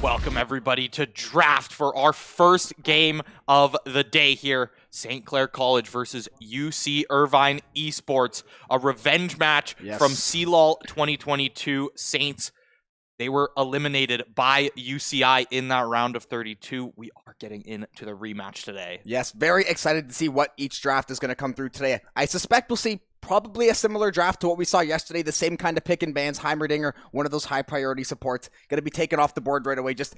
Welcome everybody to draft for our first game of the day here. St. Clair College versus UC Irvine Esports, a revenge match from CLOL 2022 Saints. They were eliminated by UCI in that round of 32. We are getting into the rematch today. Yes, very excited to see what each draft is going to come through today. I suspect we'll see probably a similar draft to what we saw yesterday, the same kind of pick and bans. Heimerdinger, one of those high priority supports, going to be taken off the board right away. Just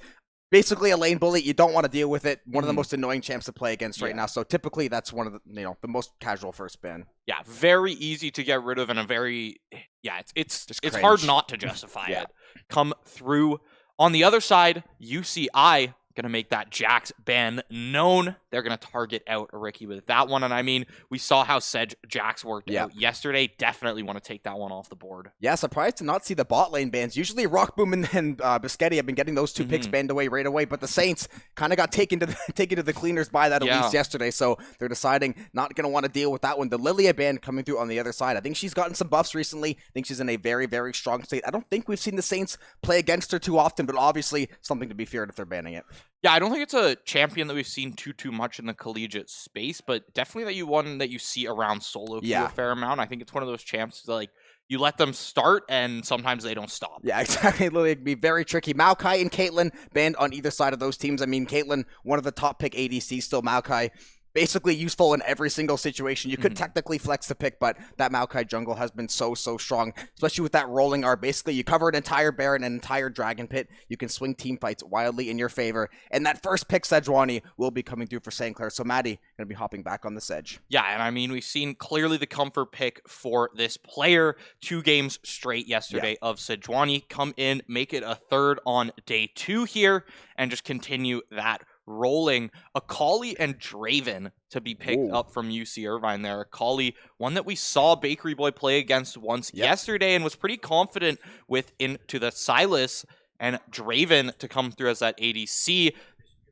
basically a lane bully. You don't want to deal with it. One of the most annoying champs to play against right now. So typically that's one of the, the most casual first ban. Yeah, very easy to get rid of and a very, it's hard not to justify it. Come through. On the other side, UCI going to make that Jax ban known. They're going to target out Ricky with that one. And I mean, we saw how Sedge Jax worked out yesterday. Definitely want to take that one off the board. Yeah, surprised to not see the bot lane bans. Usually Rockboom and Biscotti have been getting those two picks banned away right away, but the Saints kind of got taken to the cleaners by that Elise yesterday, so they're deciding not going to want to deal with that one. The Lilia ban coming through on the other side. I think she's gotten some buffs recently. I think she's in a very, very strong state. I don't think we've seen the Saints play against her too often, but obviously something to be feared if they're banning it. Yeah, I don't think it's a champion that we've seen too much in the collegiate space, but definitely one that you see around solo queue a fair amount. I think it's one of those champs that, like, you let them start, and sometimes they don't stop. Yeah, exactly. It can be very tricky. Maokai and Caitlyn banned on either side of those teams. I mean, Caitlyn, one of the top pick ADCs, still Maokai. Basically useful in every single situation. You could technically flex the pick, but that Maokai jungle has been so strong, especially with that rolling R. Basically, you cover an entire Baron, an entire Dragon Pit. You can swing team fights wildly in your favor. And that first pick, Sejuani, will be coming through for St. Clair. So Maddie going to be hopping back on the Sedge. Yeah, and I mean, we've seen clearly the comfort pick for this player. 2 games straight yesterday of Sejuani. Come in, make it a third on day 2 here, and just continue that rolling. Akali and Draven to be picked up from UC Irvine there. Akali, one that we saw Bakery Boy play against once yesterday and was pretty confident with into the Silas, and Draven to come through as that ADC.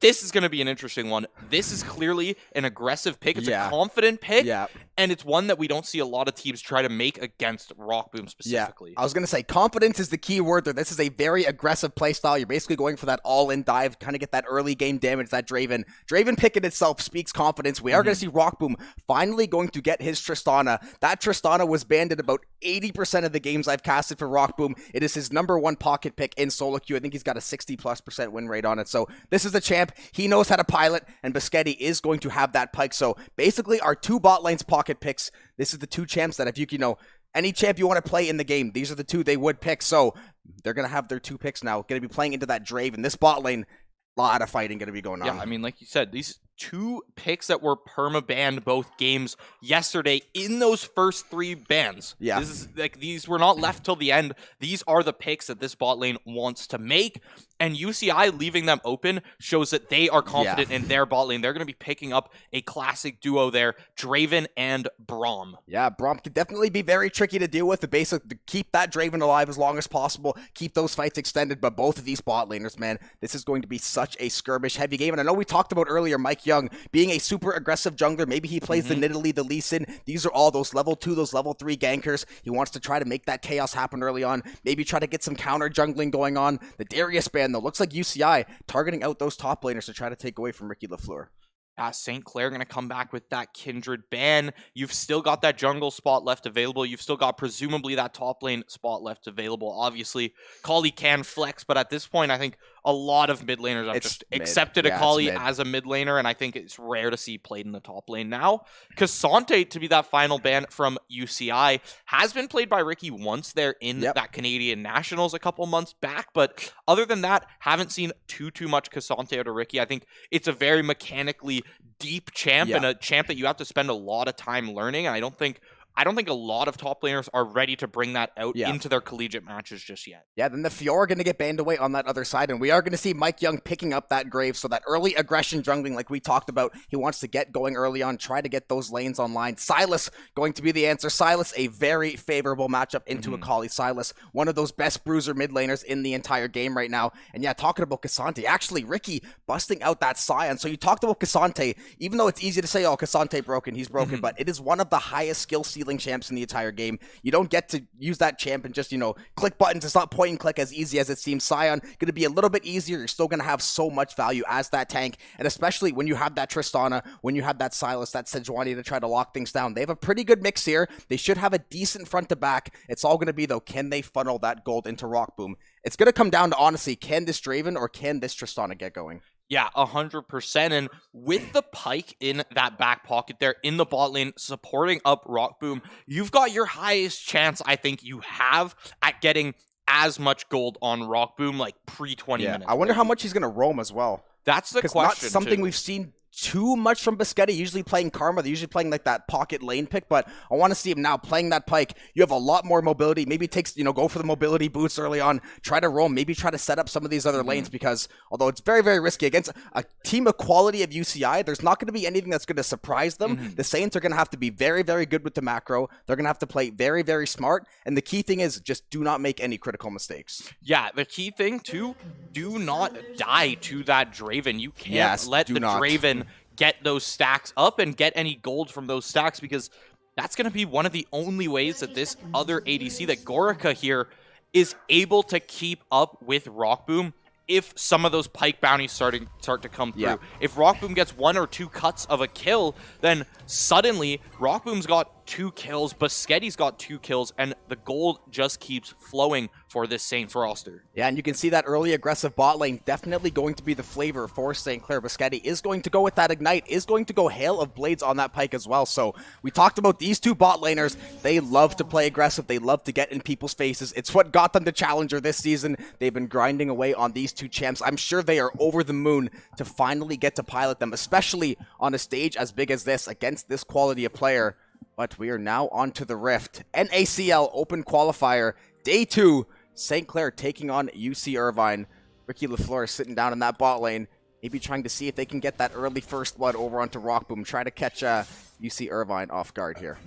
This is going to be an interesting one. This is clearly an aggressive pick. It's a confident pick, and it's one that we don't see a lot of teams try to make against Rockboom specifically. I was going to say, confidence is the key word there. This is a very aggressive play style. You're basically going for that all-in dive, kind of get that early game damage, that Draven. Draven pick in itself speaks confidence. We are going to see Rockboom finally going to get his Tristana. That Tristana was banned in about 80% of the games I've casted for Rockboom. It is his #1 pocket pick in solo queue. I think he's got a 60+% win rate on it. So this is the champ. He knows how to pilot, and Biscotti is going to have that Pyke. So basically, our 2 bot lanes pocket picks. This is the 2 champs that if you any champ you want to play in the game, these are the 2 they would pick. So they're going to have their 2 picks now. Going to be playing into that Draven. This bot lane, a lot of fighting going to be going on. Yeah, I mean, like you said, these 2 picks that were perma-banned both games yesterday in those first 3 bans. Yeah. This is, like, these were not left till the end. These are the picks that this bot lane wants to make. And UCI leaving them open shows that they are confident in their bot lane. They're going to be picking up a classic duo there, Draven and Braum. Yeah, Braum could definitely be very tricky to deal with. The basic to keep that Draven alive as long as possible, keep those fights extended. But both of these bot laners, man, this is going to be such a skirmish-heavy game. And I know we talked about earlier Mike Young being a super aggressive jungler. Maybe he plays the Nidalee, the Lee Sin. These are all those level 2, those level 3 gankers. He wants to try to make that chaos happen early on. Maybe try to get some counter jungling going on. The Darius ban, though, looks like UCI targeting out those top laners to try to take away from Ricky LaFleur. St. Clair going to come back with that Kindred ban. You've still got that jungle spot left available. You've still got presumably that top lane spot left available. Obviously, Kali can flex, but at this point, I think a lot of mid laners have just accepted Akali as a mid laner, and I think it's rare to see played in the top lane now. Cassante to be that final ban from UCI has been played by Ricky once there in that Canadian Nationals a couple months back, but other than that, haven't seen too much Cassante out of Ricky. I think it's a very mechanically deep champ and a champ that you have to spend a lot of time learning, and I don't think a lot of top laners are ready to bring that out into their collegiate matches just yet. Yeah, then the Fiora going to get banned away on that other side, and we are going to see Mike Young picking up that Grave, so that early aggression jungling like we talked about, he wants to get going early on, try to get those lanes online. Silas going to be the answer. Silas, a very favorable matchup into Akali. Silas, one of those best bruiser mid laners in the entire game right now. And yeah, talking about Cassante, actually, Ricky busting out that Scion. So you talked about Cassante, even though it's easy to say, oh, Cassante broken, he's broken, but it is one of the highest skill ceilings healing champs in the entire game. You don't get to use that champ and just, you know, click buttons. It's not point and click as easy as it seems. Sion going to be a little bit easier. You're still going to have so much value as that tank, and especially when you have that Tristana, when you have that Silas, that Sejuani to try to lock things down. They have a pretty good mix here. They should have a decent front to back. It's all going to be, though, can they funnel that gold into Rock Boom? It's going to come down to, honestly, can this Draven or can this Tristana get going? Yeah, 100%. And with the Pyke in that back pocket there, in the bot lane, supporting up Rock Boom, you've got your highest chance, I think, you have at getting as much gold on Rock Boom, like pre-20 minutes. I wonder how much he's going to roam as well. That's the question, not something we've seen too much from Biscotti. Usually playing Karma, they're usually playing like that pocket lane pick, but I want to see him now playing that Pyke. You have a lot more mobility. Maybe it takes, you know, go for the mobility boots early on, try to roam, maybe try to set up some of these other lanes, because although it's very, very risky against a team of quality of UCI, there's not going to be anything that's going to surprise them. The Saints are going to have to be very, very good with the macro. They're going to have to play very, very smart, and the key thing is just do not make any critical mistakes. Yeah, the key thing too, do not die to that Draven. You can't let the Draven get those stacks up and get any gold from those stacks, because that's going to be one of the only ways that this other ADC, that Gorica here, is able to keep up with Rock Boom if some of those Pyke bounties start to come through. If Rock Boom gets 1 or 2 cuts of a kill, then suddenly Rock Boom's got 2 kills, Biscotti's got 2 kills, and the gold just keeps flowing for this Saints roster. Yeah, and you can see that early aggressive bot lane definitely going to be the flavor for St. Clair. Biscotti is going to go with that Ignite, is going to go Hail of Blades on that Pyke as well. So we talked about these two bot laners. They love to play aggressive. They love to get in people's faces. It's what got them to Challenger this season. They've been grinding away on these two champs. I'm sure they are over the moon to finally get to pilot them, especially on a stage as big as this against this quality of player. But we are now on to the Rift. NACL Open Qualifier, Day 2. St. Clair taking on UC Irvine. Ricky LaFleur sitting down in that bot lane, maybe trying to see if they can get that early first blood over onto Rock Boom. Try to catch UC Irvine off guard here.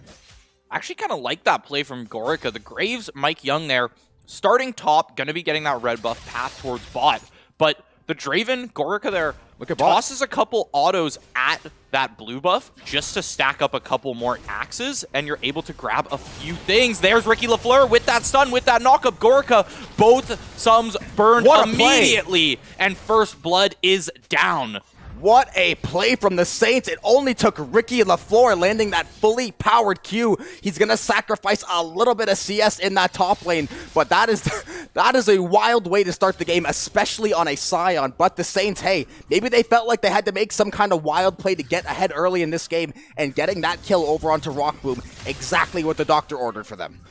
I actually kind of like that play from Gorica. The Graves, Mike Young there, starting top, going to be getting that red buff path towards bot. But the Draven, Gorica there, tosses a couple autos at that blue buff just to stack up a couple more axes, and you're able to grab a few things. There's Ricky LaFleur with that stun, with that knockup. Gorica, both sums burned immediately, and first blood is down. What a play from the Saints. It only took Ricky LaFleur landing that fully powered Q. He's going to sacrifice a little bit of CS in that top lane, but that is a wild way to start the game, especially on a Sion. But the Saints, hey, maybe they felt like they had to make some kind of wild play to get ahead early in this game, and getting that kill over onto Rock Boom, exactly what the doctor ordered for them.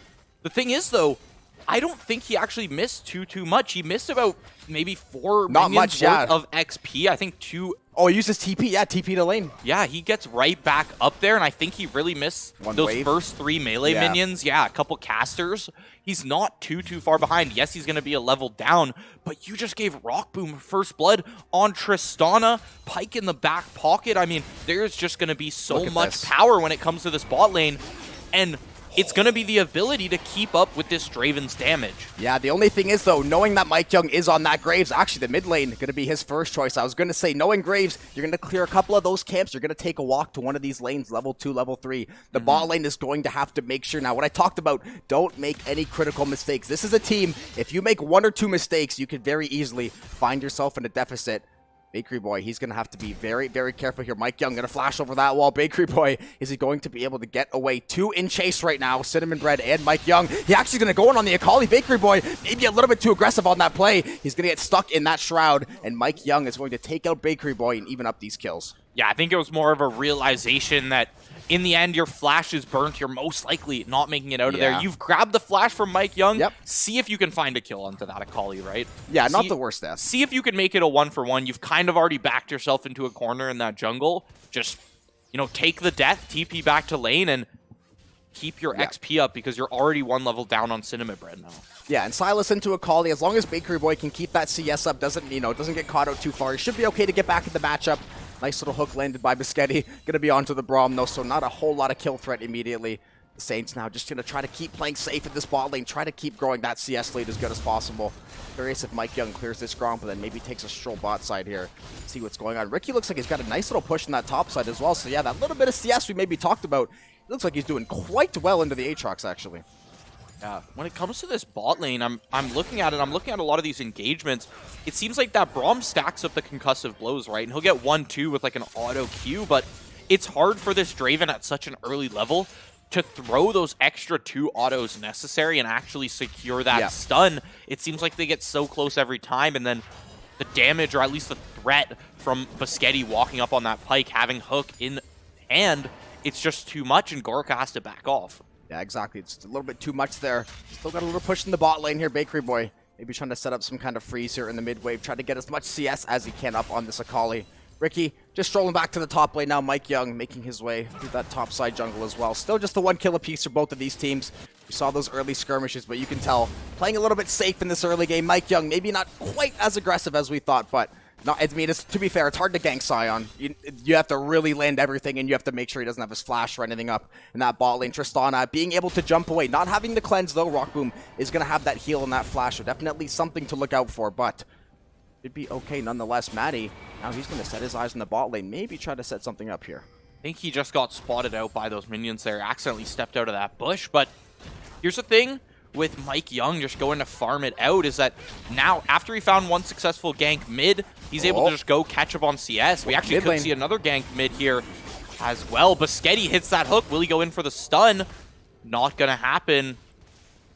The thing is, though, I don't think he actually missed too much. He missed about maybe 4 minions worth of XP. I think 2... Oh, he uses TP. Yeah, TP to lane. Yeah, he gets right back up there, and I think he really missed those first 3 melee minions. Yeah, a couple casters. He's not too far behind. Yes, he's going to be a level down, but you just gave Rock Boom first blood on Tristana. Pyke in the back pocket. I mean, there's just going to be so much power when it comes to this bot lane, and it's going to be the ability to keep up with this Draven's damage. Yeah, the only thing is, though, knowing that Mike Young is on that Graves, actually the mid lane going to be his first choice. I was going to say, knowing Graves, you're going to clear a couple of those camps. You're going to take a walk to one of these lanes, level 2, level 3. The bot lane is going to have to make sure. Now, what I talked about, don't make any critical mistakes. This is a team. If you make 1 or 2 mistakes, you could very easily find yourself in a deficit. Bakery Boy, he's going to have to be very, very careful here. Mike Young going to flash over that wall. Bakery Boy, is he going to be able to get away? 2 in chase right now. Cinnamon Bread and Mike Young. He actually going to go in on the Akali. Bakery Boy, maybe a little bit too aggressive on that play. He's going to get stuck in that shroud, and Mike Young is going to take out Bakery Boy and even up these kills. Yeah, I think it was more of a realization that in the end, your flash is burnt. You're most likely not making it out of there. You've grabbed the flash from Mike Young. See if you can find a kill onto that Akali, right? Yeah, not the worst death. See if you can make it a 1-for-1. You've kind of already backed yourself into a corner in that jungle. Just, you know, take the death, TP back to lane, and keep your XP up, because you're already 1 level down on Cinnamon Bread now. Yeah, and Silas into Akali. As long as Bakery Boy can keep that CS up, doesn't get caught out too far, he should be okay to get back in the matchup. Nice little hook landed by Biscotti. Gonna be onto the Braum though, so not a whole lot of kill threat immediately. The Saints now just gonna try to keep playing safe in this bot lane, try to keep growing that CS lead as good as possible. Curious if Mike Young clears this Gromp and then maybe takes a stroll bot side here. See what's going on. Ricky looks like he's got a nice little push in that top side as well. So yeah, that little bit of CS we maybe talked about, looks like he's doing quite well into the Aatrox, actually. Yeah, when it comes to this bot lane, I'm looking at it. I'm looking at a lot of these engagements. It seems like that Braum stacks up the concussive blows, right? And he'll get 1-2 with like an auto Q, but it's hard for this Draven at such an early level to throw those extra 2 autos necessary and actually secure that stun. It seems like they get so close every time, and then the damage, or at least the threat from Biscotti walking up on that pike, having hook in hand, it's just too much, and Gorka has to back off. Yeah, exactly. It's a little bit too much there. Still got a little push in the bot lane here, Bakery Boy. Maybe trying to set up some kind of freeze here in the mid wave. Try to get as much CS as he can up on this Akali. Ricky just strolling back to the top lane now. Mike Young making his way through that top side jungle as well. Still just the 1 kill apiece for both of these teams. We saw those early skirmishes, but you can tell playing a little bit safe in this early game. Mike Young maybe not quite as aggressive as we thought, but not, I mean, to be fair, it's hard to gank Sion. You have to really land everything, and you have to make sure he doesn't have his flash or anything up in that bot lane. Tristana being able to jump away, not having the cleanse though. Rockboom is going to have that heal and that flash, so definitely something to look out for, but it'd be okay nonetheless. Maddie, now he's going to set his eyes on the bot lane, maybe try to set something up here. I think he just got spotted out by those minions there, accidentally stepped out of that bush, but here's the thing with Mike Young just going to farm it out is that now, after he found 1 successful gank mid, he's able to just go catch up on CS. We actually could see another gank mid here as well. Biscotti hits that hook. Will he go in for the stun? Not going to happen.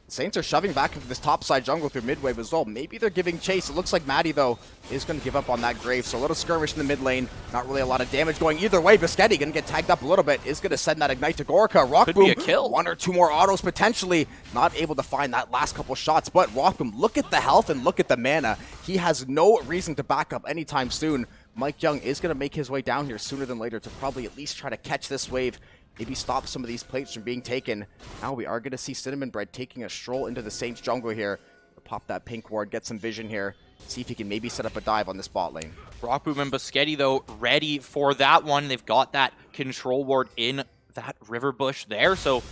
Saints are shoving back into this top side jungle through mid wave as well. Maybe they're giving chase. It looks like Maddie, though, is going to give up on that grave. So a little skirmish in the mid lane. Not really a lot of damage going either way. Biscotti going to get tagged up a little bit. Is going to send that ignite to Gorka. Rockboom, could be a kill. 1 or 2 more autos potentially. Not able to find that last couple shots. But Rockboom, look at the health and look at the mana. He has no reason to back up anytime soon. Mike Young is going to make his way down here sooner than later to probably at least try to catch this wave. Maybe stop some of these plates from being taken. Now we are going to see Cinnamon Bread taking a stroll into the Saints jungle here. Pop that pink ward, get some vision here. See if he can maybe set up a dive on this bot lane. Rockboom and Biscotti, though, ready for that one. They've got that control ward in that river bush there, so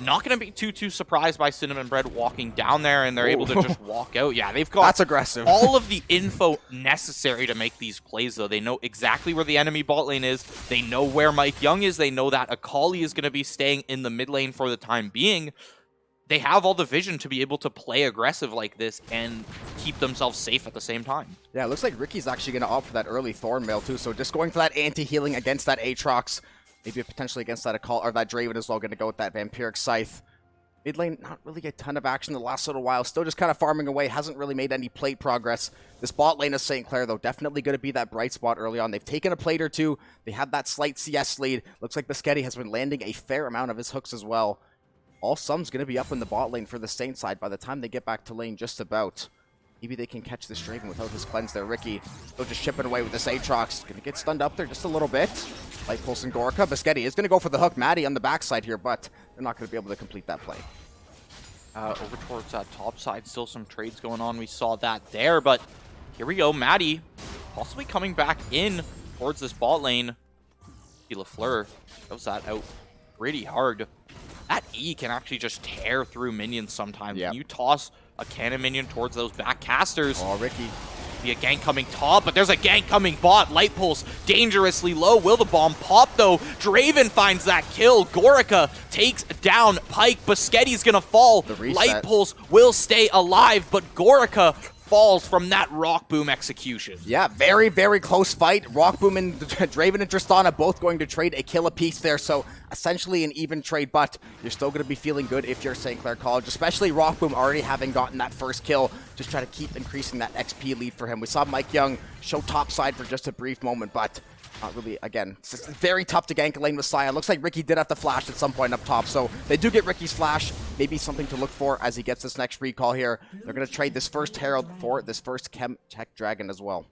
not going to be too surprised by Cinnamon Bread walking down there, and they're able to just walk out. Yeah, they've got that's aggressive. All of the info necessary to make these plays, though. They know exactly where the enemy bot lane is. They know where Mike Young is. They know that Akali is going to be staying in the mid lane for the time being. They have all the vision to be able to play aggressive like this and keep themselves safe at the same time. Yeah, it looks like Ricky's actually going to opt for that early Thorn Mail, too. So just going for that anti-healing against that Aatrox. Maybe potentially against that Akali, or that Draven as well, going to go with that Vampiric Scythe. Mid lane, not really a ton of action the last little while. Still just kind of farming away. Hasn't really made any plate progress. This bot lane of St. Clair, though, definitely going to be that bright spot early on. They've taken a plate or two. They have that slight CS lead. Looks like Biscotti has been landing a fair amount of his hooks as well. All sum's going to be up in the bot lane for the Saint side by the time they get back to lane just about. Maybe they can catch this Draven without his cleanse there. Ricky still just chipping away with this Aatrox. Going to get stunned up there just a little bit. Light Pulse and Gorka. Biscotti is going to go for the hook. Maddie on the backside here, but they're not going to be able to complete that play. Over towards that top side, still some trades going on. We saw that there, but here we go. Maddie possibly coming back in towards this bot lane. LaFleur shoves that out pretty hard. That E can actually just tear through minions sometimes. Yep. When you toss a cannon minion towards those back casters. Oh, Ricky. Be a gank coming top, but there's a gank coming bot. Light Pulse dangerously low. Will the bomb pop, though? Draven finds that kill. Gorica takes down Pike. Biscotti's gonna fall. Light Pulse will stay alive, but Gorica falls from that Rockboom execution. Yeah, very, very close fight. Rockboom and Draven and Tristana both going to trade a kill apiece there, so essentially an even trade, but you're still going to be feeling good if you're St. Clair College, especially Rockboom already having gotten that first kill. Just try to keep increasing that XP lead for him. We saw Mike Young show topside for just a brief moment, but not really, again, it's just very tough to gank a lane with Sion. Looks like Ricky did have to flash at some point up top, so they do get Ricky's flash. Maybe something to look for as he gets this next recall here. They're going to trade this first Herald for this first Chem Tech Dragon as well.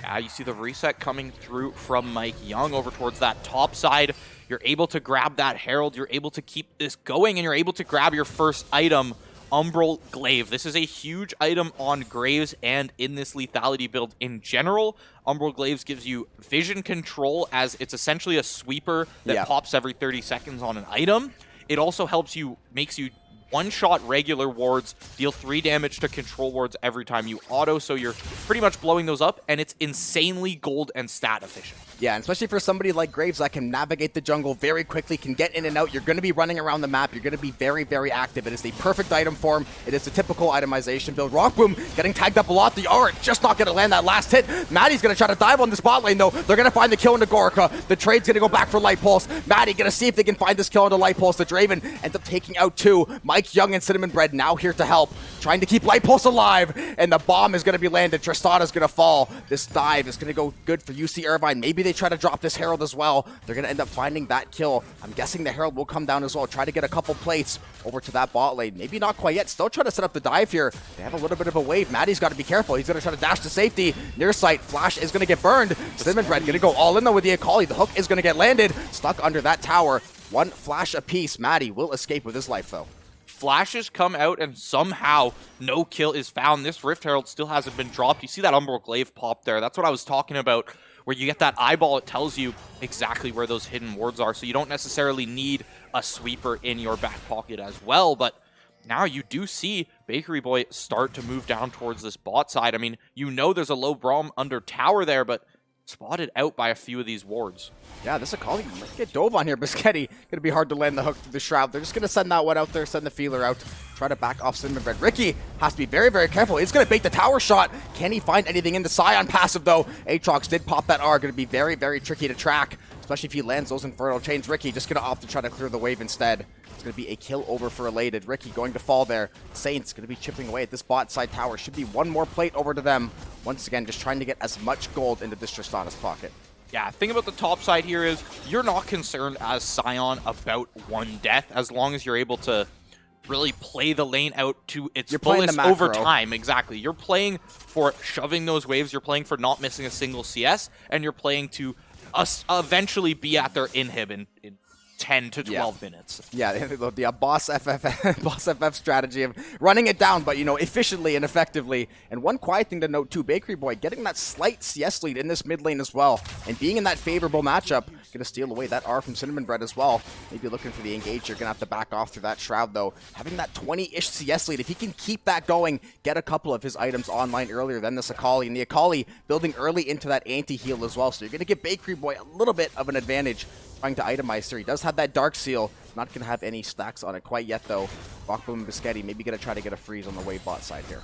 Yeah, you see the reset coming through from Mike Young over towards that top side. You're able to grab that Herald. You're able to keep this going, and you're able to grab your first item, Umbral Glaive. This is a huge item on Graves and in this lethality build in general. Umbral Glaives gives you vision control, as it's essentially a sweeper that pops every 30 seconds on an item. It also helps you, makes you one-shot regular wards, deal 3 damage to control wards every time you auto, so you're pretty much blowing those up, and it's insanely gold and stat efficient. Yeah, and especially for somebody like Graves that can navigate the jungle very quickly, can get in and out. You're going to be running around the map. You're going to be very, very active. It is the perfect item for him. It is the typical itemization build. Rockboom getting tagged up a lot. The R just not going to land that last hit. Maddie's going to try to dive on the spot lane, though. They're going to find the kill into Gorica. The trade's going to go back for Light Pulse. Maddie going to see if they can find this kill into Light Pulse. The Draven ends up taking out 2. Mike Young and Cinnamon Bread now here to help, trying to keep Light Pulse alive. And the bomb is going to be landed. Tristana's going to fall. This dive is going to go good for UC Irvine. Maybe they try to drop this Herald as well. They're going to end up finding that kill. I'm guessing the Herald will come down as well. Try to get a couple plates over to that bot lane. Maybe not quite yet. Still trying to set up the dive here. They have a little bit of a wave. Maddie's got to be careful. He's going to try to dash to safety. Near sight. Flash is going to get burned. Cinnamon Bread going to go all in though with the Akali. The hook is going to get landed. Stuck under that tower. 1 flash apiece. Maddie will escape with his life though. Flashes come out and somehow no kill is found. This Rift Herald still hasn't been dropped. You see that Umbral Glaive pop there. That's what I was talking about, where you get that eyeball. It tells you exactly where those hidden wards are. So you don't necessarily need a sweeper in your back pocket as well. But now you do see Bakery Boy start to move down towards this bot side. I mean, you know there's a low Braum under tower there, but spotted out by a few of these wards. Yeah, this Akali might get dove on here. Biscotti gonna be hard to land the hook through the shroud. They're just gonna send that one out there, send the feeler out, try to back off Cinnamon Bread. Ricky has to be very, very careful. He's gonna bait the tower shot. Can he find anything in the Scion passive though? Aatrox did pop that R. Gonna be very, very tricky to track, especially if he lands those Infernal Chains. Ricky just gonna opt to try to clear the wave instead. It's going to be a kill over for Elated. Ricky going to fall there. Saints going to be chipping away at this bot side tower. Should be one more plate over to them. Once again, just trying to get as much gold into this Tristana's pocket. Yeah, thing about the top side here is you're not concerned as Scion about one death as long as you're able to really play the lane out to its fullest over time. Exactly. You're playing for shoving those waves. You're playing for not missing a single CS. And you're playing to eventually be at their inhib in 10 to 12 minutes. Yeah, the boss FF strategy of running it down, but, you know, efficiently and effectively. And one quiet thing to note, too, Bakery Boy getting that slight CS lead in this mid lane as well. And being in that favorable matchup, going to steal away that R from Cinnamon Bread as well. Maybe looking for the engage. You're going to have to back off through that shroud, though. Having that 20-ish CS lead, if he can keep that going, get a couple of his items online earlier than this Akali. And the Akali building early into that anti-heal as well. So you're going to give Bakery Boy a little bit of an advantage trying to itemize here. He does have that Dark Seal. Not going to have any stacks on it quite yet, though. Rockboom and Biscotti maybe going to try to get a freeze on the wave bot side here.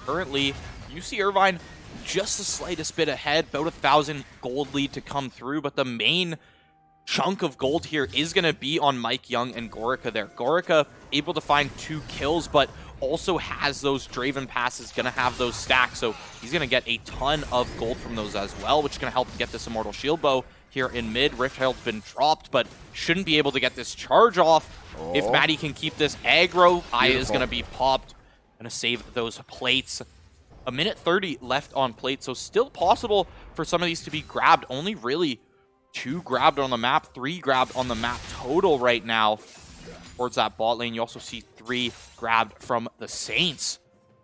Currently, UC Irvine just the slightest bit ahead. About 1,000 gold lead to come through, but the main chunk of gold here is going to be on Mike Young and Gorica there. Gorica able to find 2 kills, but also has those Draven passes, going to have those stacks, so he's going to get a ton of gold from those as well, which is going to help get this Immortal Shield Bow here in mid. Rift Herald's been dropped, but shouldn't be able to get this charge off. If Maddie can keep this aggro, Aya is going to be popped. Going to save those plates. 1:30 left on plate, so still possible for some of these to be grabbed. Only really 2 grabbed on the map, 3 grabbed on the map total right now towards that bot lane. You also see 3 grabbed from the Saints.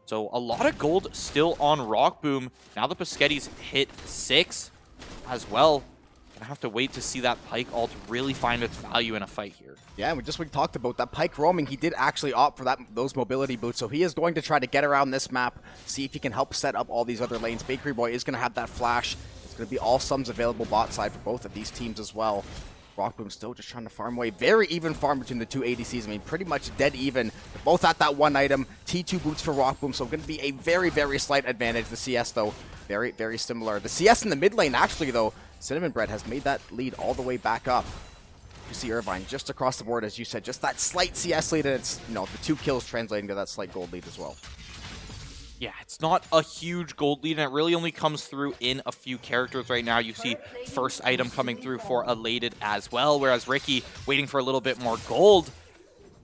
So a lot of gold still on Rockboom. Now the Biscotti's hit 6 as well. Gonna have to wait to see that Pike ult really find its value in a fight here. Yeah, we talked about that Pike roaming. He did actually opt for those mobility boots, so he is going to try to get around this map, see if he can help set up all these other lanes. Bakery Boy is going to have that flash. It's going to be all sums available bot side for both of these teams as well. Rockboom still just trying to farm away. Very even farm between the 2 ADCs. I mean, pretty much dead even. They're both at that one item. T2 boots for Rockboom, so going to be a very, very slight advantage. The CS, though, very, very similar. The CS in the mid lane, actually, though, Cinnamon Bread has made that lead all the way back up. You see Irvine just across the board, as you said, just that slight CS lead, and it's, you know, the 2 kills translating to that slight gold lead as well. Yeah, it's not a huge gold lead, and it really only comes through in a few characters right now. You see first item coming through for Elated as well, whereas Ricky waiting for a little bit more gold.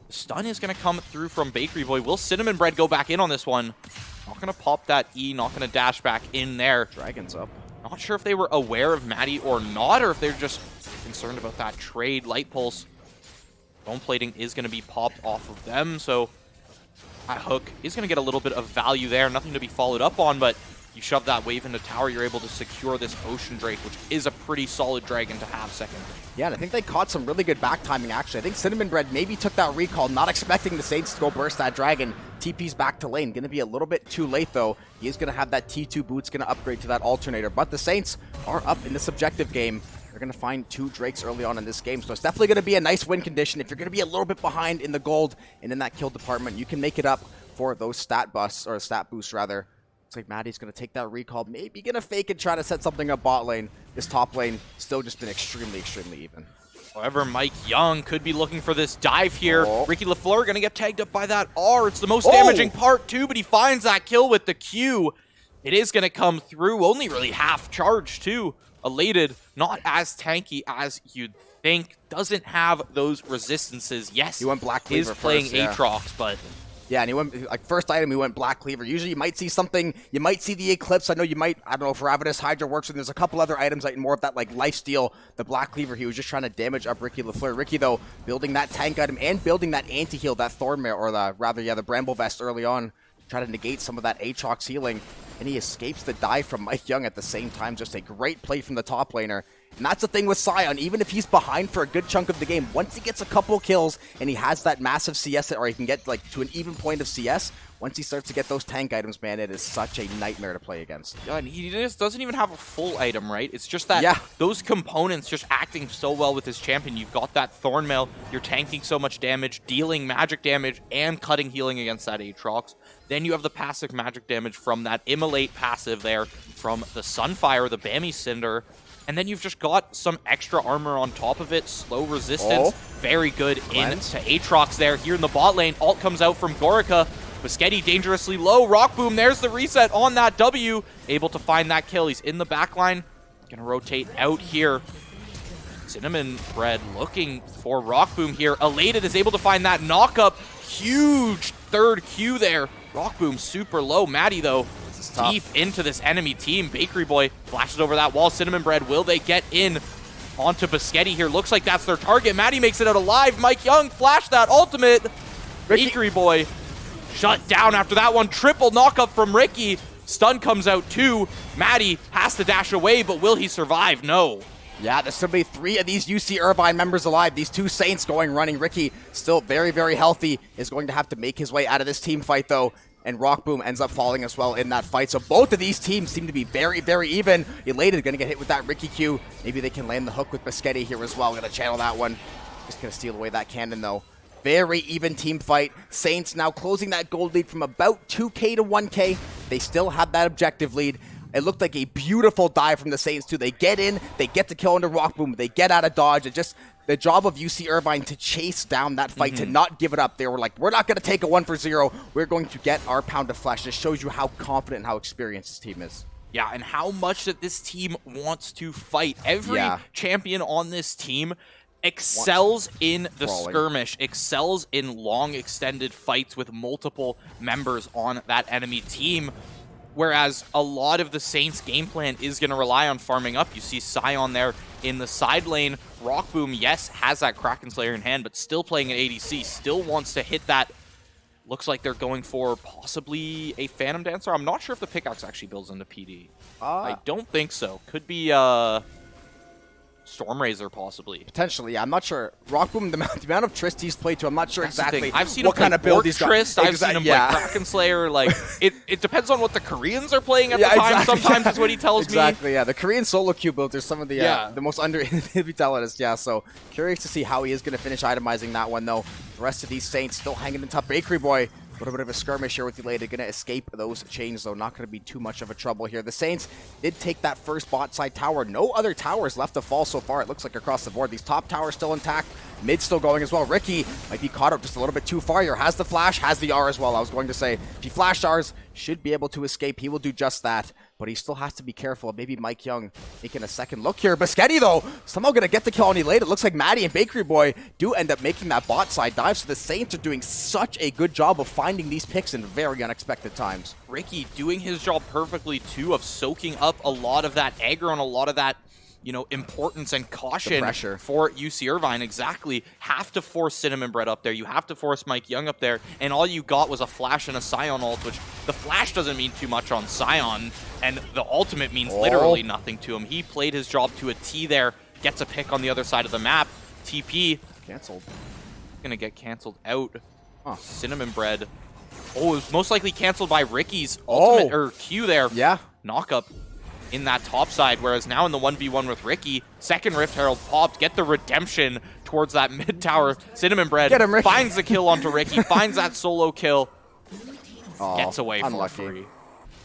The stun is going to come through from Bakery Boy. Will Cinnamon Bread go back in on this one? Not going to pop that E, not going to dash back in there. Dragon's up. Not sure if they were aware of Maddie or not, or if they're just concerned about that trade. Light Pulse. Bone plating is going to be popped off of them, so that hook is going to get a little bit of value there. Nothing to be followed up on, but You shove that wave into tower, you're able to secure this Ocean Drake, which is a pretty solid dragon to have second. Yeah, and I think they caught some really good back timing, actually. I think Cinnamon Bread maybe took that recall, not expecting the Saints to go burst that dragon. TP's back to lane. Going to be a little bit too late, though. He is going to have that T2 boots, going to upgrade to that alternator. But the Saints are up in this objective game. They're going to find 2 Drakes early on in this game. So it's definitely going to be a nice win condition. If you're going to be a little bit behind in the gold and in that kill department, you can make it up for those stat boosts, rather. Looks like Maddie's going to take that recall. Maybe going to fake and try to set something up bot lane. This top lane still just been extremely, extremely even. However, Mike Young could be looking for this dive here. Ricky LaFleur going to get tagged up by that R. It's the most damaging part too, but he finds that kill with the Q. It is going to come through. Only really half charge too. Elated, not as tanky as you'd think. Doesn't have those resistances. Yes, he went Black Cleaver is playing first, Aatrox, but... Yeah, and he went, like, first item, he went Black Cleaver. Usually you might see something, you might see the Eclipse. I know you might, I don't know if Ravenous Hydra works, and there's a couple other items, like more of that, like, lifesteal. The Black Cleaver, he was just trying to damage up Ricky LaFleur. Ricky, though, building that tank item and building that anti-heal, that Thornmare, or the Bramble Vest early on, to try to negate some of that Aatrox healing. And he escapes the dive from Mike Young at the same time. Just a great play from the top laner. And that's the thing with Sion, even if he's behind for a good chunk of the game, once he gets a couple kills and he has that massive CS, or he can get like to an even point of CS, once he starts to get those tank items, man, it is such a nightmare to play against. Yeah, and he just doesn't even have a full item, right? It's just that those components just acting so well with his champion. You've got that Thornmail, you're tanking so much damage, dealing magic damage, and cutting healing against that Aatrox. Then you have the passive magic damage from that Immolate passive there, from the Sunfire, the Bammy Cinder. And then you've just got some extra armor on top of it. Slow resistance. Very good into Aatrox there. Here in the bot lane, ult comes out from Gorica. Biscetti dangerously low. Rock Boom, there's the reset on that W. Able to find that kill. He's in the back line. Gonna rotate out here. Cinnamon Bread looking for Rock Boom here. Elated is able to find that knock-up. Huge third Q there. Rock Boom super low. Maddie, though, deep into this enemy team. Bakery Boy flashes over that wall. Cinnamon Bread, will they get in onto Biscetti here? Looks like that's their target. Maddie makes it out alive. Mike Young flashed that ultimate. Bakery Boy shut down after that one. Triple knock-up from Ricky. Stun comes out too. Maddie has to dash away, but will he survive? No. Yeah, there's going to be 3 of these UC Irvine members alive. These 2 Saints running. Ricky, still very, very healthy, is going to have to make his way out of this team fight, though. And Rock Boom ends up falling as well in that fight. So both of these teams seem to be very, very even. Elated going to get hit with that Ricky Q. Maybe they can land the hook with Biscetti here as well. Going to channel that one. Just going to steal away that cannon, though. Very even team fight. Saints now closing that gold lead from about 2K to 1K. They still have that objective lead. It looked like a beautiful dive from the Saints, too. They get in, they get the kill into Rock Boom, they get out of dodge. It just, the job of UC Irvine to chase down that fight, to not give it up. They were like, we're not going to take a 1 for 0. We're going to get our pound of flesh. This shows you how confident and how experienced this team is. Yeah, and how much that this team wants to fight. Every champion on this team excels in the skirmish, excels in long extended fights with multiple members on that enemy team. Whereas a lot of the Saints' game plan is going to rely on farming up. You see Sion there in the side lane. Rock Boom, yes, has that Kraken Slayer in hand, but still playing an ADC, still wants to hit that. Looks like they're going for possibly a Phantom Dancer. I'm not sure if the pickaxe actually builds into PD. I don't think so. Could be Stormrazor, possibly. Potentially, yeah. I'm not sure. Rock Boom, the amount of Trist he's played to, I'm not sure exactly I've seen what kind of build he's got. Trist, I've seen him play Kraken Slayer. Like, it depends on what the Koreans are playing at the time. Sometimes is what he tells me. Exactly, yeah. The Korean solo queue builds are some of the most he'll be telling us, so curious to see how he is going to finish itemizing that one, though. The rest of these Saints still hanging in top. Bakery Boy, a little bit of a skirmish here with Elated. Going to escape those chains, though. Not going to be too much of a trouble here. The Saints did take that first bot side tower. No other towers left to fall so far, it looks like, across the board. These top towers still intact. Mid still going as well. Ricky might be caught up just a little bit too far here. Has the flash, has the R as well. I was going to say, if he flash R's, should be able to escape. He will do just that. But he still has to be careful. Maybe Mike Young making a second look here. Biscetti, though, somehow going to get the kill on Elated. It looks like Maddie and Bakery Boy do end up making that bot side dive. So the Saints are doing such a good job of finding these picks in very unexpected times. Ricky doing his job perfectly, too, of soaking up a lot of that aggro and a lot of that, you know, importance and caution for UC Irvine. Exactly. Have to force Cinnamon Bread up there. You have to force Mike Young up there. And all you got was a flash and a Sion ult, which The flash doesn't mean too much on Scion, and the ultimate means literally nothing to him. He played his job to a T there, gets a pick on the other side of the map. TP. Canceled. Gonna get canceled out. Cinnamon Bread. Oh, it was most likely canceled by Ricky's ultimate, or Q there. Yeah. Knock up in that top side, whereas now in the 1v1 with Ricky, second Rift Herald popped, get the redemption towards that mid tower. Cinnamon Bread Get him, Ricky. finds the kill onto Ricky, finds that solo kill, gets away unlucky. for free.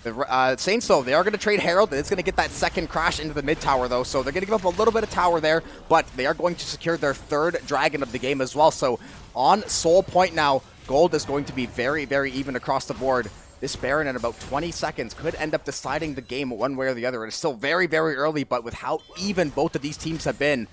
The Saints, though, they are going to trade Herald. It's going to get that second crash into the mid tower, though, so they're going to give up a little bit of tower there, but they are going to secure their third dragon of the game as well. So on Soul Point now, gold is going to be very, very even across the board. This Baron in about 20 seconds could end up deciding the game one way or the other. It's still very, very early, but with how even both of these teams have been,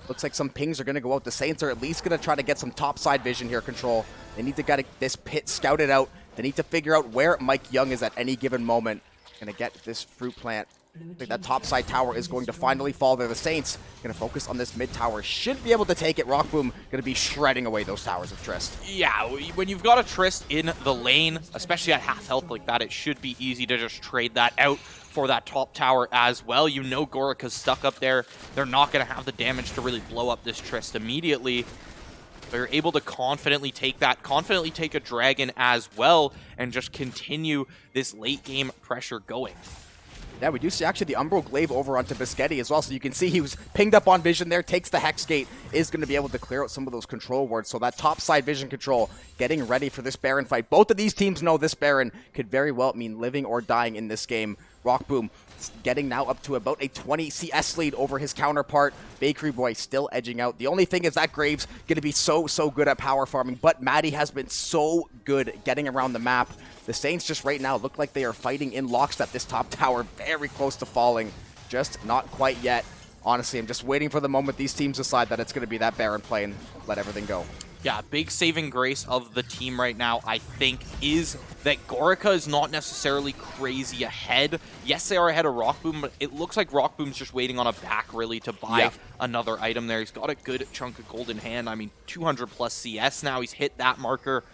looks like some pings are going to go out. The Saints are at least going to try to get some top side vision here, Control. They need to get this pit scouted out. They need to figure out where Mike Young is at any given moment. Going to get this fruit plant. I think that top side tower is going to finally fall there. The Saints going to focus on this mid tower. Should be able to take it. Rockboom going to be shredding away those towers of Trist. Yeah, when you've got a Trist in the lane, especially at half health like that, it should be easy to just trade that out for that top tower as well. You know Gorica's stuck up there. They're not going to have the damage to really blow up this Trist immediately. They're able to confidently take that, confidently take a dragon as well, and just continue this late game pressure going. Yeah, we do see actually the Umbral Glaive over onto Biscotti as well, so you can see he was pinged up on vision there, takes the Hex Gate, is going to be able to clear out some of those control wards. So that top side vision control, getting ready for this Baron fight. Both of these teams know this Baron could very well mean living or dying in this game. Rockboom getting now up to about a 20 CS lead over his counterpart. Bakery Boy still edging out. The only thing is that Graves going to be so good at power farming, but Maddie has been so good getting around the map. The Saints just right now look like they are fighting in lockstep. This top tower very close to falling, just not quite yet. Honestly, I'm just waiting for the moment these teams decide that it's going to be that Baron play and let everything go. Yeah, big saving grace of the team right now, I think, is that Gorica is not necessarily crazy ahead. Yes, they are ahead of Rockboom, but it looks like Rockboom's just waiting on a back, really, to buy another item there. He's got a good chunk of gold in hand. I mean, 200 plus CS now. He's hit that marker,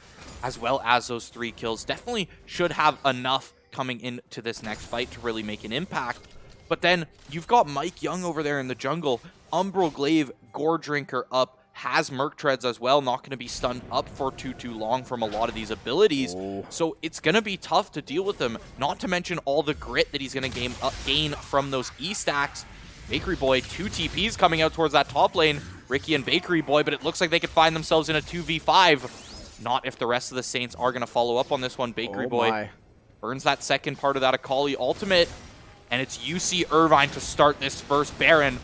as well as those 3 kills. Definitely should have enough coming into this next fight to really make an impact. But then you've got Mike Young over there in the jungle. Umbral Glaive, Gore Drinker up, has Merc Treads as well, not going to be stunned up for too long from a lot of these abilities. So it's going to be tough to deal with him, not to mention all the grit that he's going to gain from those E-stacks. Bakery Boy, 2 TPs coming out towards that top lane. Ricky and Bakery Boy, but it looks like they could find themselves in a 2v5. Not if the rest of the Saints are going to follow up on this one. Bakery Boy burns that second part of that Akali ultimate, and it's UC Irvine to start this first Baron.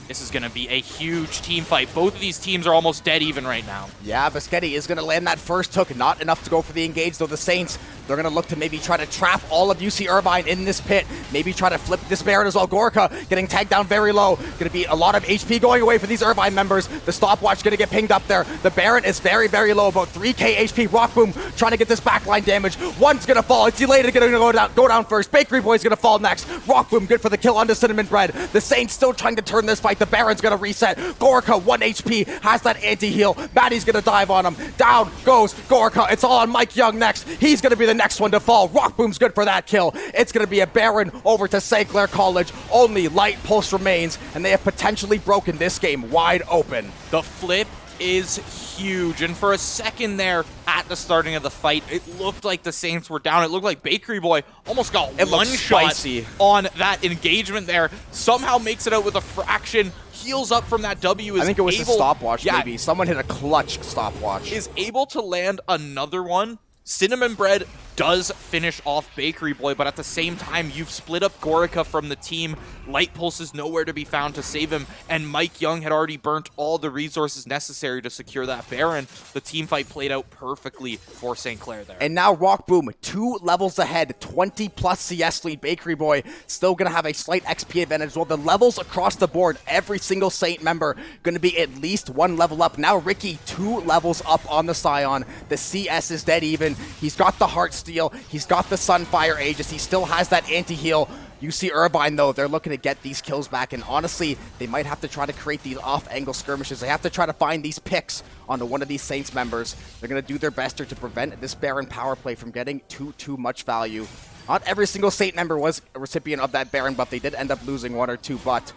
This is going to be a huge team fight. Both of these teams are almost dead even right now. Yeah, Biscotti is going to land that first hook. Not enough to go for the engage, though. The Saints, they're going to look to maybe try to trap all of UC Irvine in this pit. Maybe try to flip this Baron as well. Gorica getting tagged down very low. Going to be a lot of HP going away for these Irvine members. The stopwatch going to get pinged up there. The Baron is very, very low, about 3k HP. Rockboom trying to get this backline damage. One's going to fall. It's delayed. It's going to go down first. Bakery Boy's going to fall next. Rockboom good for the kill onto Cinnamon Bread. The Saints still trying to turn this fight. The Baron's going to reset. Gorica, 1 HP, has that anti-heal. Maddie's going to dive on him. Down goes Gorica. It's all on Mike Young next. He's going to be the next one to fall. Rockboom's good for that kill. It's going to be a Baron over to St. Clair College. Only light pulse remains, and they have potentially broken this game wide open. The flip is huge, and for a second there at the starting of the fight, it looked like the Saints were down. It looked like Bakery Boy almost got one shot on that engagement there. Somehow makes it out with a fraction. Heals up from that W. I think it was a stopwatch, maybe. Someone hit a clutch stopwatch. Is able to land another one. Cinnamon Bread does finish off Bakery Boy, but at the same time, you've split up Gorica from the team. Light Pulse is nowhere to be found to save him, and Mike Young had already burnt all the resources necessary to secure that Baron. The team fight played out perfectly for St. Clair there. And now Rockboom, 2 levels ahead, 20 plus CS lead. Bakery Boy still going to have a slight XP advantage. Well, the levels across the board, every single Saint member going to be at least 1 level up. Now Ricky, 2 levels up on the Scion. The CS is dead even. He's got the Heart Steel. He's got the Sunfire Aegis. He still has that anti-heal. You see Irvine, though, they're looking to get these kills back, and honestly, they might have to try to create these off-angle skirmishes. They have to try to find these picks onto one of these Saints members. They're going to do their best to prevent this Baron power play from getting too much value. Not every single Saint member was a recipient of that Baron buff. They did end up losing one or two, but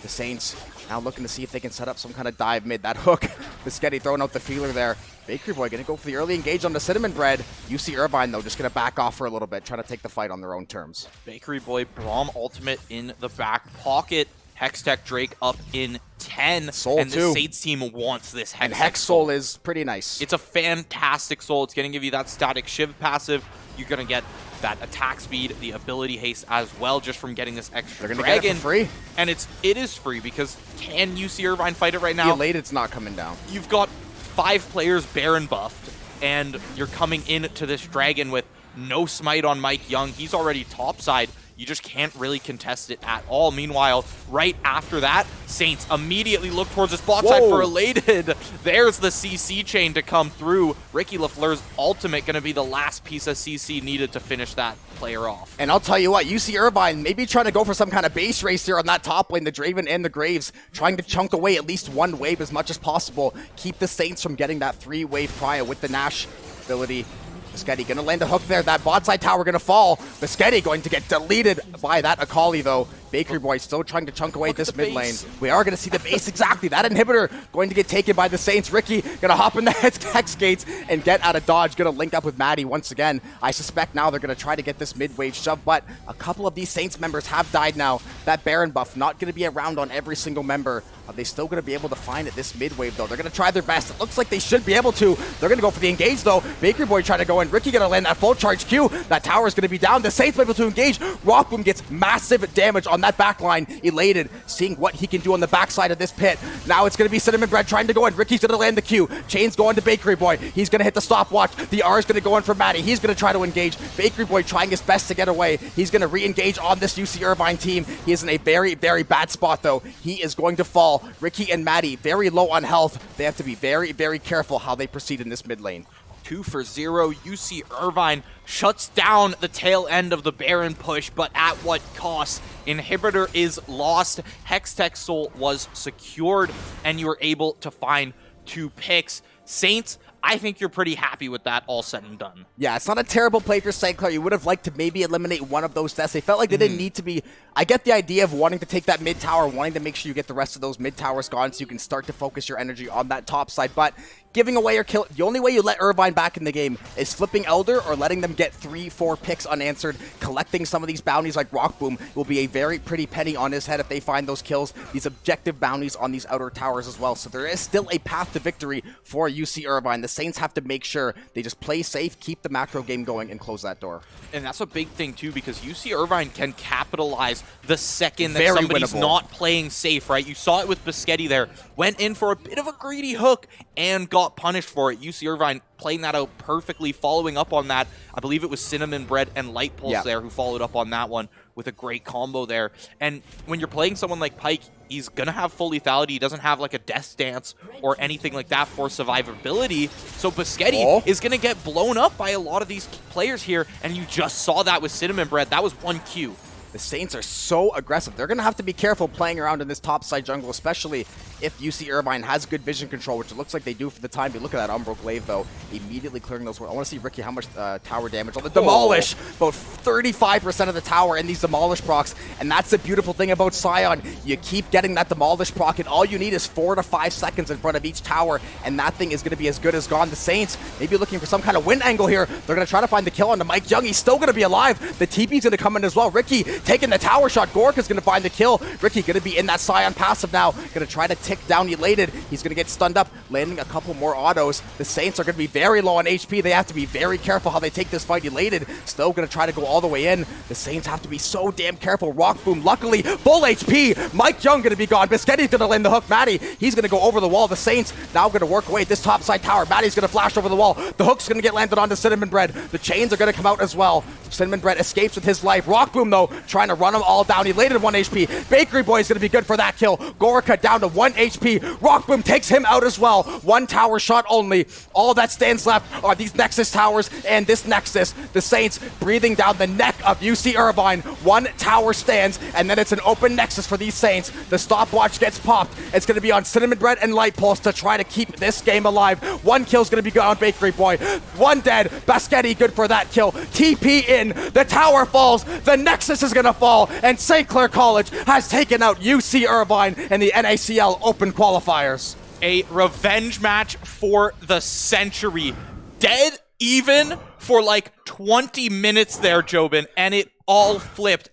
the Saints now looking to see if they can set up some kind of dive mid. That hook, Biscotti throwing out the feeler there. Bakery Boy going to go for the early engage on the Cinnamon Bread. You see Irvine, though, just going to back off for a little bit, trying to take the fight on their own terms. Bakery Boy, Braum ultimate in the back pocket. Hextech Drake up in 10. Soul, and too. the Saints team wants this Hextech And Hex Soul is pretty nice. It's a fantastic soul. It's going to give you that static shiv passive. You're going to get that attack speed, the ability haste as well, just from getting this extra They're going to dragon. get it for free. And it is free, because can you see Irvine fight it right now? Elated's not coming down. You've got 5 players Baron buffed, and you're coming into this dragon with no smite on Mike Young. He's already topside. You just can't really contest it at all. Meanwhile, right after that, Saints immediately look towards his bot side for Elated. There's the CC chain to come through. Ricky LaFleur's ultimate going to be the last piece of CC needed to finish that player off. And I'll tell you what, you see Irvine maybe trying to go for some kind of base race here on that top lane, the Draven and the Graves, trying to chunk away at least one wave as much as possible. Keep the Saints from getting that 3-wave prio with the Nash ability. Biscotti going to land a hook there. That bot side tower going to fall. Biscotti going to get deleted by that Akali, though. Bakery Boy still trying to chunk away this mid lane. We are going to see the base exactly. That inhibitor going to get taken by the Saints. Ricky going to hop in the Hex gates and get out of dodge. Going to link up with Maddie once again. I suspect now they're going to try to get this mid-wave shove, but a couple of these Saints members have died now. That Baron buff not going to be around on every single member. Are they still going to be able to find it this mid-wave, though? They're going to try their best. It looks like they should be able to. They're going to go for the engage, though. Bakery Boy trying to go in. Ricky going to land that full charge Q. That tower is going to be down. The Saints able to engage. Rockboom gets massive damage on that back line. Elated, seeing what he can do on the backside of this pit. Now it's going to be Cinnamon Bread trying to go in. Ricky's going to land the Q. Chain's going to Bakery Boy. He's going to hit the stopwatch. The R is going to go in for Maddie. He's going to try to engage. Bakery Boy trying his best to get away. He's going to re-engage on this UC Irvine team. He is in a very, very bad spot, though. He is going to fall. Ricky and Maddie very low on health. They have to be very, very careful how they proceed in this mid lane. 2 for 0. UC Irvine shuts down the tail end of the Baron push, but at what cost? Inhibitor is lost. Hextech Soul was secured, and you were able to find 2 picks. Saints, I think you're pretty happy with that all said and done. Yeah, it's not a terrible play for St. Clair. You would have liked to maybe eliminate one of those deaths. They felt like they didn't need to be... I get the idea of wanting to take that mid tower, wanting to make sure you get the rest of those mid towers gone so you can start to focus your energy on that top side, but giving away your kill... The only way you let Irvine back in the game is flipping Elder or letting them get 3-4 picks unanswered. Collecting some of these bounties like Rockboom will be a very pretty penny on his head if they find those kills. These objective bounties on these outer towers as well. So there is still a path to victory for UC Irvine. The Saints have to make sure they just play safe, keep the macro game going, and close that door. And that's a big thing, too, because UC Irvine can capitalize the second that Very somebody's winnable. not playing safe, right? You saw it with Biscotti there. Went in for a bit of a greedy hook and got punished for it. UC Irvine playing that out perfectly, following up on that. I believe it was Cinnamon Bread and Light Pulse there who followed up on that one with a great combo there. And when you're playing someone like Pyke, he's going to have full lethality. He doesn't have like a death dance or anything like that for survivability. So Biscotti is going to get blown up by a lot of these players here. And you just saw that with Cinnamon Bread. That was 1 Q. The Saints are so aggressive. They're going to have to be careful playing around in this top side jungle, especially if UC Irvine has good vision control, which it looks like they do for the time being. Look at that Umbro Glaive, though, immediately clearing those. I want to see, Ricky, how much tower damage on the Demolish. About 35% of the tower in these Demolish procs, and that's the beautiful thing about Scion. You keep getting that Demolish proc, and all you need is 4 to 5 seconds in front of each tower, and that thing is going to be as good as gone. The Saints maybe looking for some kind of win angle here. They're going to try to find the kill on the Mike Young. He's still going to be alive. The TP's going to come in as well. Ricky taking the tower shot. Gorka's going to find the kill. Ricky going to be in that Scion passive now. Going to try to tick down Elated. He's going to get stunned up, landing a couple more autos. The Saints are going to be very low on HP. They have to be very careful how they take this fight. Elated still going to try to go all the way in. The Saints have to be so damn careful. Rockboom, luckily, full HP. Mike Young going to be gone. Biscotti's going to land the hook. Maddie, he's going to go over the wall. The Saints now going to work away at this top side tower. Maddie's going to flash over the wall. The hook's going to get landed onto Cinnamon Bread. The chains are going to come out as well. Cinnamon Bread escapes with his life. Rockboom, though, trying to run them all down. He laid at 1 HP. Bakery Boy is going to be good for that kill. Gorica down to 1 HP. Rockboom takes him out as well. 1 tower shot only. All that stands left are these Nexus towers and this Nexus. The Saints breathing down the neck of UC Irvine. 1 tower stands, and then it's an open Nexus for these Saints. The stopwatch gets popped. It's going to be on Cinnamon Bread and Light Pulse to try to keep this game alive. 1 kill's going to be good on Bakery Boy. 1 dead. Baschetti good for that kill. TP in. The tower falls. The Nexus is going to fall, and St. Clair College has taken out UC Irvine in the NACL Open Qualifiers. A revenge match for the century. Dead even for like 20 minutes there, Jobin, and it all flipped.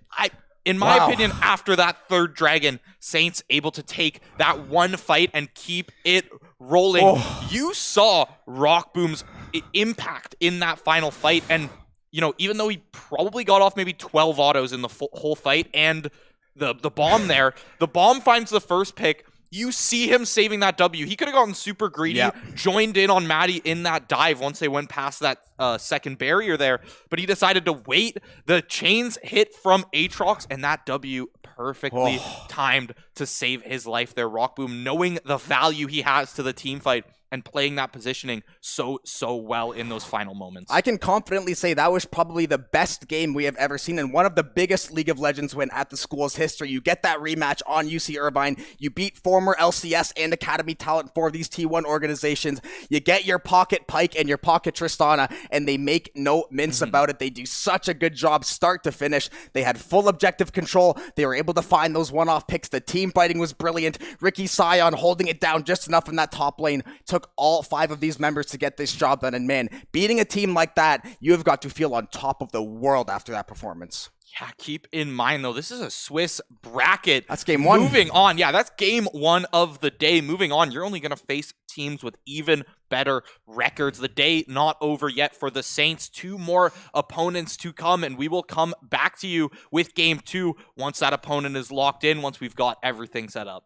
In my opinion, after that 3rd Dragon, Saints able to take that 1 fight and keep it rolling. You saw Rockboom's impact in that final fight, and you know, even though he probably got off maybe 12 autos in the whole fight, and the bomb there, the bomb finds the first pick. You see him saving that W. He could have gotten super greedy, joined in on Maddie in that dive once they went past that second barrier there, but he decided to wait. The chains hit from Aatrox, and that W perfectly timed to save his life there. Rockboom, knowing the value he has to the team fight and playing that positioning so well in those final moments. I can confidently say that was probably the best game we have ever seen, and one of the biggest League of Legends win at the school's history. You get that rematch on UC Irvine. You beat former LCS and Academy talent for these T1 organizations. You get your pocket Pyke and your pocket Tristana, and they make no mince about it. They do such a good job start to finish. They had full objective control. They were able to find those one-off picks. The team fighting was brilliant. Ricky Sion holding it down just enough in that top lane. Took all 5 of these members to get this job done, and man, beating a team like that, you have got to feel on top of the world after that performance. Yeah, keep in mind, though, this is a Swiss bracket. That's game 1. Moving on. Yeah, that's game 1 of the day. Moving on, you're only going to face teams with even better records. The day not over yet for the Saints. 2 more opponents to come, and we will come back to you with game 2 once that opponent is locked in, once we've got everything set up.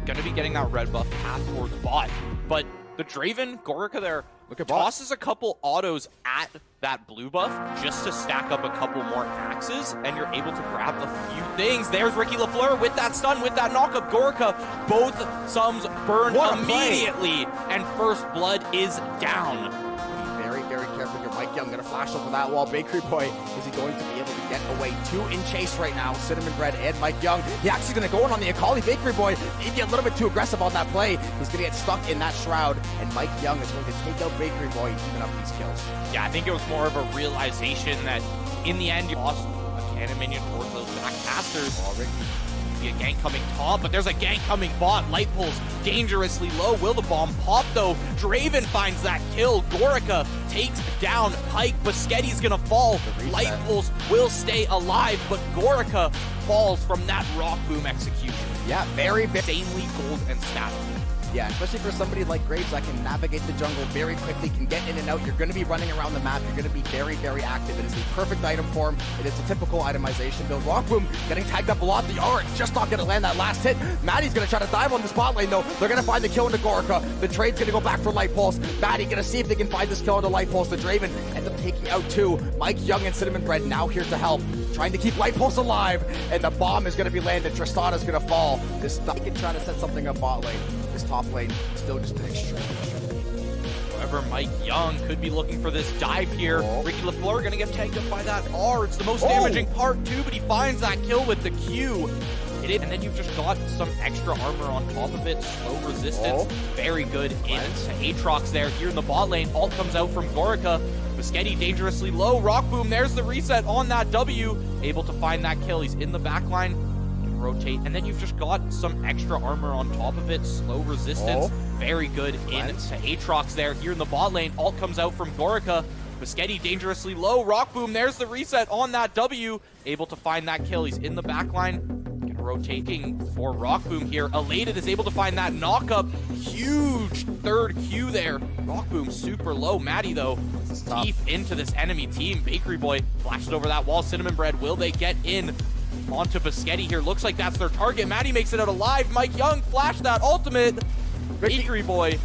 Going to be getting that red buff path towards bot. But the Draven, Gorica there, tosses a couple autos at that blue buff just to stack up a couple more axes, and you're able to grab a few things. There's Ricky Lafleur with that stun, with that knockup. Gorica, both sums burn immediately, and first blood is down. Be very, very careful here. Mike Young gonna flash over that wall. Bakery Boy, is he going to be able to get away? 2 in chase right now. Cinnamon Bread and Mike Young. He actually gonna go in on the Akali. Bakery Boy maybe a little bit too aggressive on that play. He's gonna get stuck in that shroud, and Mike Young is going to take out Bakery Boy, even up these kills. Yeah, I think it was more of a realization that in the end you lost a Cannon minion towards those back casters. Already see a gank coming top, but there's a gank coming bot. Light pulls dangerously low. Will the bomb pop though? Draven finds that kill. Gorica takes down Pike. Boschetti's gonna fall. Light pulls will stay alive, but Gorica falls from that rock boom execution. Yeah, very insanely gold and stat. Yeah, especially for somebody like Graves that can navigate the jungle very quickly, can get in and out. You're going to be running around the map. You're going to be very, very active. It is the perfect item for him. It is the typical itemization build. Rock Boom getting tagged up a lot. The R just not going to land that last hit. Maddie's going to try to dive on the spot lane, though. They're going to find the kill into Gorica. The trade's going to go back for Light Pulse. Maddie going to see if they can find this kill into Light Pulse. The Draven ends up taking out two. Mike Young and Cinnamon Bread now here to help, trying to keep Light Pulse alive. And the bomb is going to be landed. Tristana's going to fall. This stuff can try to set something up bot lane. This top lane still just an extreme. However, Mike Young could be looking for this dive here. Ricky LaFleur gonna get tagged up by that R. It's the most damaging part too, but he finds that kill with the Q. And then you've just got some extra armor on top of it. Slow resistance. Very good into Aatrox there. Here in the bot lane, ult comes out from Gorica. Boschetti dangerously low. Rock Boom, there's the reset on that W. Able to find that kill. He's in the back line. Rotate, and then you've just got some extra armor on top of it. Slow resistance, very good into Aatrox there. Here in the bot lane, ult comes out from Gorica. Boschetti dangerously low. Rock Boom, there's the reset on that W. Able to find that kill. He's in the back line. Rotating for Rock Boom here. Elated is able to find that knock up. Huge third Q there. Rock Boom super low. Maddie though, deep into this enemy team. Bakery Boy flashed over that wall. Cinnamon Bread, will they get in onto Boschetti here? Looks like that's their target. Maddie makes it out alive. Mike Young flashed that ultimate. Bakery Boy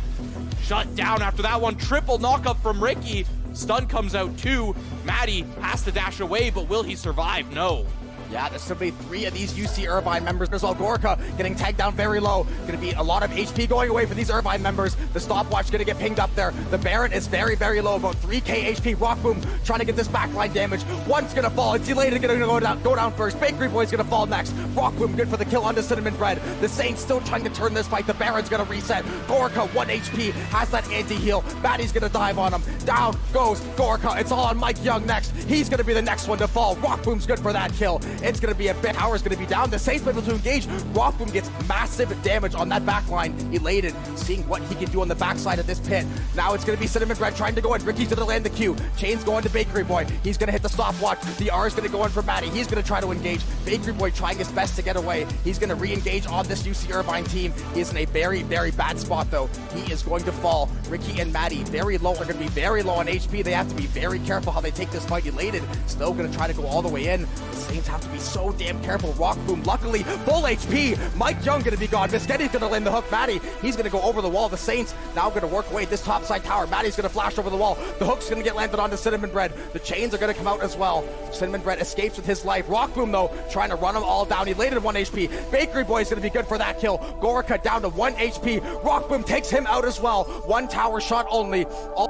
shut down after that one. Triple knockup from Ricky. Stun comes out too. Maddie has to dash away, but will he survive? No. Yeah, there's going to be 3 of these UC Irvine members as well. Gorica getting tagged down very low. Going to be a lot of HP going away for these Irvine members. The stopwatch going to get pinged up there. The Baron is very, very low, about 3k HP. Rock Boom trying to get this backline damage. One's going to fall. It's Elated going to go down first. Bakery Boy's going to fall next. Rock Boom good for the kill onto Cinnamon Bread. The Saints still trying to turn this fight. The Baron's going to reset. Gorica, 1 HP, has that anti-heal. Maddie's going to dive on him. Down goes Gorica. It's all on Mike Young next. He's going to be the next one to fall. Rock Boom's good for that kill. It's going to be a bit. Power's going to be down. The Saints able to engage. Rock Boom gets massive damage on that back line. Elated, seeing what he can do on the backside of this pit. Now it's going to be Cinnamon Bread trying to go in. Ricky's going to land the Q. Chain's going to Bakery Boy. He's going to hit the stopwatch. The R is going to go in for Maddie. He's going to try to engage. Bakery Boy trying his best to get away. He's going to re-engage on this UC Irvine team. He is in a very, very bad spot though. He is going to fall. Ricky and Maddie very low. Are going to be very low on HP. They have to be very careful how they take this fight. Elated still going to try to go all the way in. The Saints have to be so damn careful. Rock Boom, luckily, full HP. Mike Young going to be gone. Boschetti's going to land the hook. Maddie, he's going to go over the wall. The Saints now going to work away this top side tower. Maddie's going to flash over the wall. The hook's going to get landed onto Cinnamon Bread. The chains are going to come out as well. Cinnamon Bread escapes with his life. Rock Boom, though, trying to run them all down. Elated 1 HP. Bakery Boy's going to be good for that kill. Gorica down to 1 HP. Rock Boom takes him out as well. 1 tower shot only.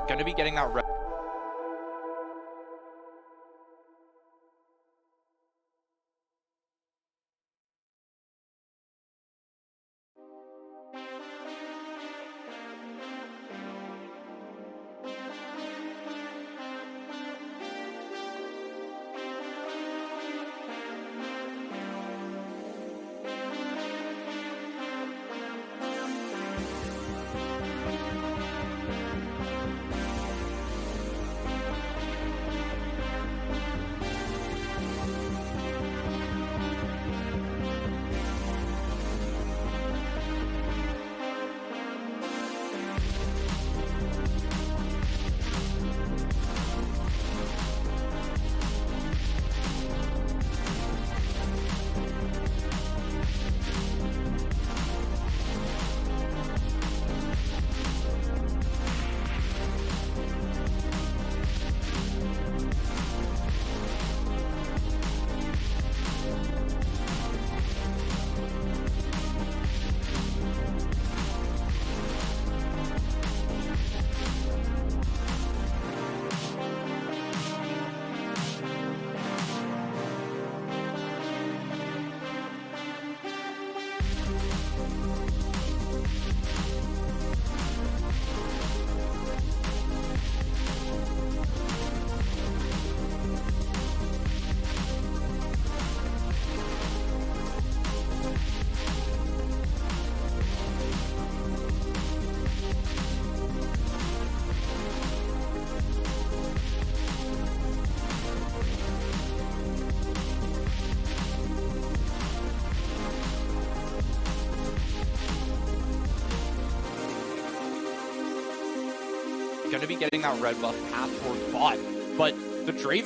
Going to be getting that going to be getting that red buff path towards bot. But the Draven